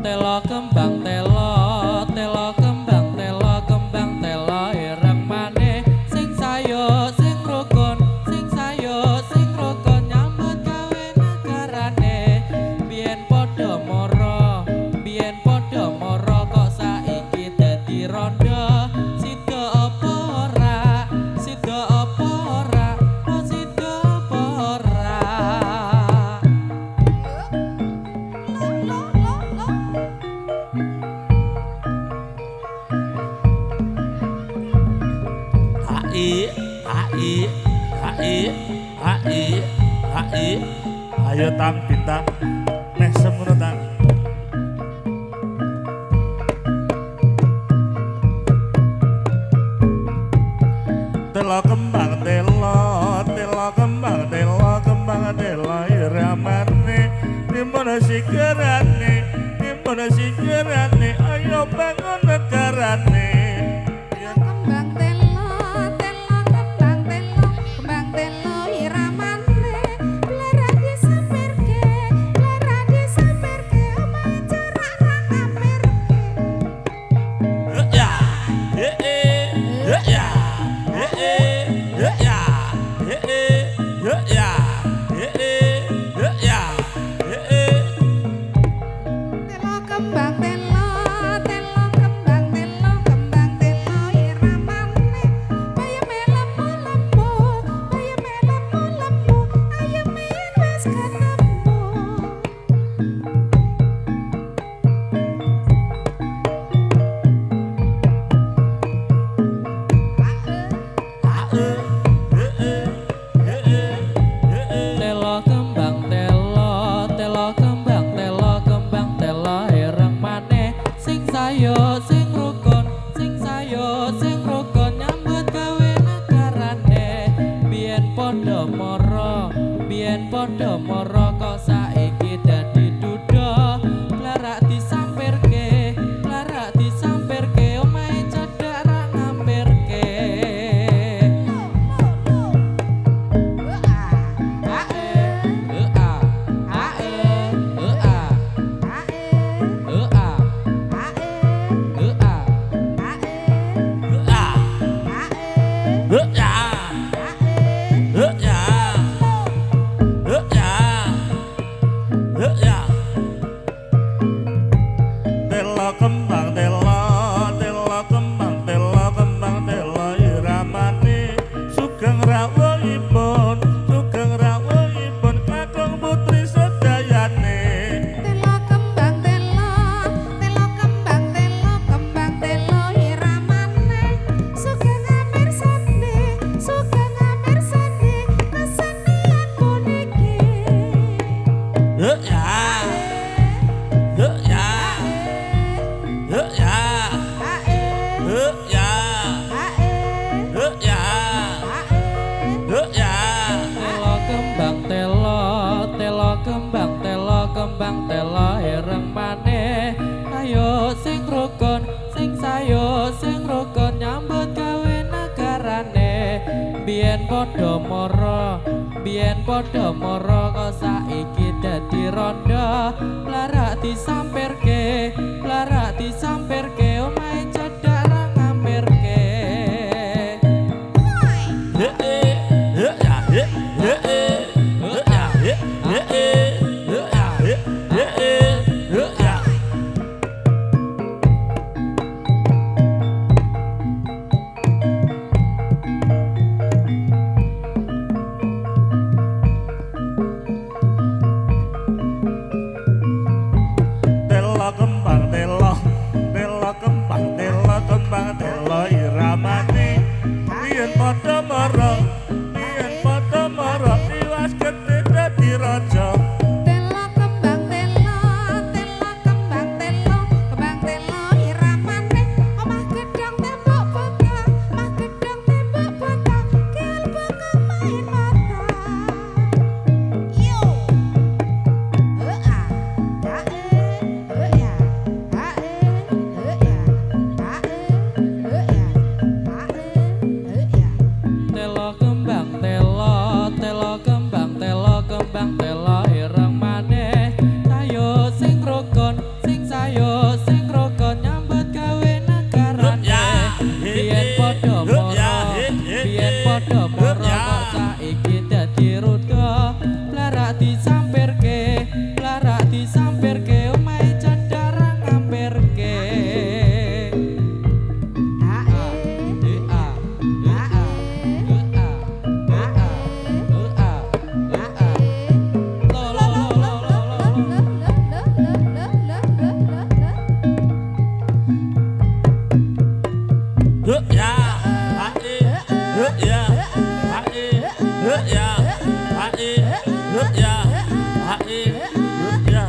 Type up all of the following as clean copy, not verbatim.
Telo kembang telo, telo kembang telo, kembang telo ireng maneh sing sayo sing rukun, sing sayo sing rukun nyambut gawe negarane. Biyen padha mara kok saiki dadi rondo. Sida apa ora? Sida apa ora? Oh sida apa ora? Hai ayo tang bintang meh semono tang telo kembang telo telo kembang telo kembang telo iramane dimana sigarane ayo bangun negarane. Biyen padha mara kok saiki dadi duda. Blarak disampirke omahe cedhak ra ngampirke. Kembang telo ireng maneh ayo sing rukun sing sayo sing rukun nyambut gawe negarane. Biyen padha mara kok saiki dadi rondo. Blarak disampirke omahe cedhak ra ngampirke. ya hae ya hae ya hae ya hae ya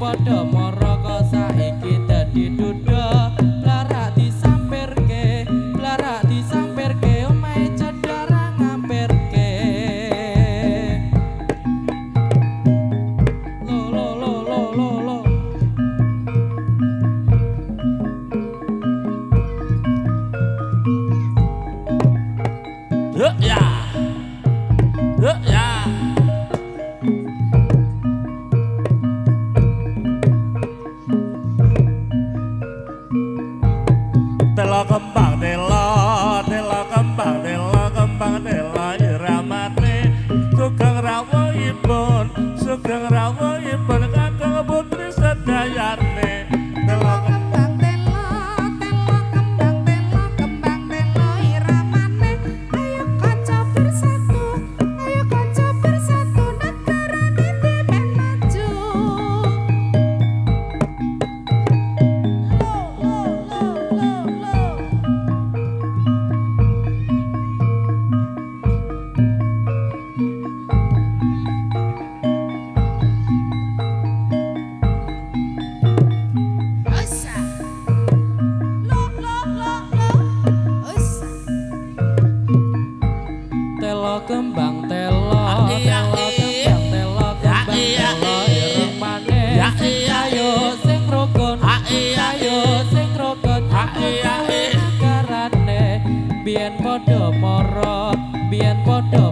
Padha mara kok saiki dadi duda blarak disampirke omahe cedhara ngampirke lo ya telo kembang telo iramane sugeng rawuhipun kakang putri sedayane telo kembang telo iramane ayo kanca bersatu negarane dipen maju kembang telo ireng maneh sayo sing rukun negarane biyen padha mara biyen padha